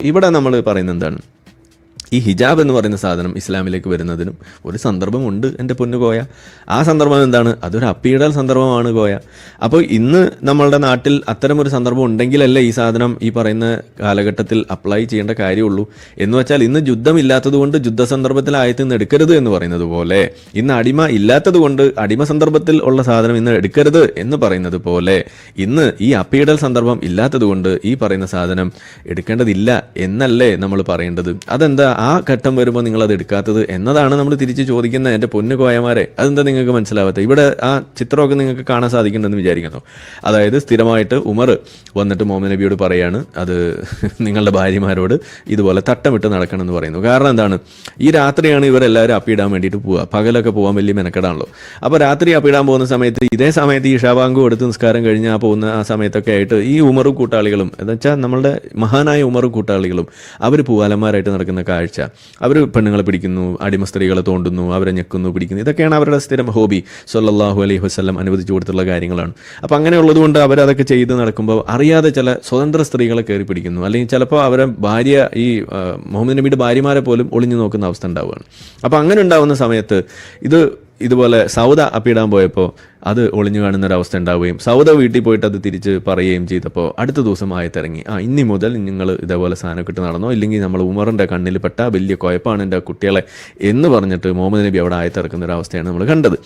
ഇവിടെ നമ്മൾ പറയുന്നത് എന്താണ്? ഈ ഹിജാബ് എന്ന് പറയുന്ന സാധനം ഇസ്ലാമിലേക്ക് വരുന്നതിനും ഒരു സന്ദർഭമുണ്ട് എൻ്റെ പൊന്നു കോയ. ആ സന്ദർഭം എന്താണ്? അതൊരു അപ്പീഡൽ സന്ദർഭമാണ് കോയ. അപ്പോൾ ഇന്ന് നമ്മളുടെ നാട്ടിൽ അത്തരമൊരു സന്ദർഭം ഉണ്ടെങ്കിലല്ലേ ഈ സാധനം ഈ പറയുന്ന കാലഘട്ടത്തിൽ അപ്ലൈ ചെയ്യേണ്ട കാര്യമുള്ളൂ. എന്ന് വെച്ചാൽ ഇന്ന് യുദ്ധമില്ലാത്തത് കൊണ്ട് യുദ്ധ സന്ദർഭത്തിൽ ആയത്തിൽ നിന്ന് എടുക്കരുത് എന്ന് പറയുന്നത് പോലെ, ഇന്ന് അടിമ ഇല്ലാത്തത് കൊണ്ട് അടിമ സന്ദർഭത്തിൽ ഉള്ള സാധനം ഇന്ന് എടുക്കരുത് എന്ന് പറയുന്നത് പോലെ, ഇന്ന് ഈ അപ്പീഡൽ സന്ദർഭം ഇല്ലാത്തത് കൊണ്ട് ഈ പറയുന്ന സാധനം എടുക്കേണ്ടതില്ല എന്നല്ലേ നമ്മൾ പറയേണ്ടത്? അതെന്താ ആ ഘട്ടം വരുമ്പോൾ നിങ്ങളത് എടുക്കാത്തത് എന്നതാണ് നമ്മൾ തിരിച്ച് ചോദിക്കുന്നത്. എൻ്റെ പൊന്നു കോയമാരെ, അതെന്താ നിങ്ങൾക്ക് മനസ്സിലാവാത്തത്? ഇവിടെ ആ ചിത്രമൊക്കെ നിങ്ങൾക്ക് കാണാൻ സാധിക്കുന്നുണ്ടെന്ന് വിചാരിക്കുന്നു. അതായത് സ്ഥിരമായിട്ട് ഉമർ വന്നിട്ട് മുഹമ്മദ് നബിയോട് പറയാണ്, അത് നിങ്ങളുടെ ഭാര്യമാരോട് ഇതുപോലെ തട്ടമിട്ട് നടക്കണം എന്ന് പറയുന്നു. കാരണം എന്താണ്? ഈ രാത്രിയാണ് ഇവരെല്ലാവരും അപ്പിയിടാൻ വേണ്ടിയിട്ട് പോവുക. പകലൊക്കെ പോകാൻ വലിയ മെനക്കെടാണല്ലോ. അപ്പോൾ രാത്രി അപ്പിയിടാൻ പോകുന്ന സമയത്ത് ഇതേ സമയത്ത് ഈ ഇഷാബാങ്കും എടുത്ത് നിസ്കാരം കഴിഞ്ഞ് പോകുന്ന ആ സമയത്തൊക്കെ ആയിട്ട് ഈ ഉമറും കൂട്ടാളികളും എന്ന് വെച്ചാൽ നമ്മളുടെ മഹാനായ ഉമറും കൂട്ടാളികളും അവർ പൂവാലന്മാരായിട്ട് നടക്കുന്ന കാഴ്ച, അവർ പെണ്ണുങ്ങളെ പിടിക്കുന്നു, അടിമ സ്ത്രീകളെ തോണ്ടുന്നു, അവരെ ഞെക്കുന്നു, പിടിക്കുന്നു. ഇതൊക്കെയാണ് അവരുടെ സ്ഥിരം ഹോബി. സല്ലല്ലാഹു അലൈഹി വസല്ലം അനുവദിച്ചു കൊടുത്തുള്ള കാര്യങ്ങളാണ്. അപ്പം അങ്ങനെയുള്ളത് കൊണ്ട് അവരതൊക്കെ ചെയ്ത് നടക്കുമ്പോൾ അറിയാതെ ചില സ്വതന്ത്ര സ്ത്രീകളെ കയറി പിടിക്കുന്നു. അല്ലെങ്കിൽ ചിലപ്പോൾ അവരെ ഭാര്യ, ഈ മുഹമ്മദ് നബിയുടെ ഭാര്യമാരെ പോലും ഒളിഞ്ഞു നോക്കുന്ന അവസ്ഥ ഉണ്ടാവുകയാണ്. അപ്പം അങ്ങനെ ഉണ്ടാവുന്ന സമയത്ത് ഇതുപോലെ സൗദ അപ്പിയിടാൻ പോയപ്പോൾ അത് ഒളിഞ്ഞു കാണുന്നൊരവസ്ഥ ഉണ്ടാവുകയും സൗദ വീട്ടിൽ പോയിട്ട് അത് തിരിച്ച് പറയുകയും ചെയ്തപ്പോൾ അടുത്ത ദിവസം ആയത്തിറങ്ങി, ഇനി മുതൽ നിങ്ങൾ ഇതേപോലെ സാധനമൊക്കെ ഇട്ട് നടന്നോ, ഇല്ലെങ്കിൽ നമ്മൾ ഉമറിൻ്റെ കണ്ണിൽ പെട്ട വലിയ കുഴപ്പമാണ് എൻ്റെ കുട്ടികളെ എന്ന് പറഞ്ഞിട്ട് മുഹമ്മദ് നബി അവിടെ ആയത്തിറക്കുന്ന ഒരു അവസ്ഥയാണ് നമ്മൾ കണ്ടത്.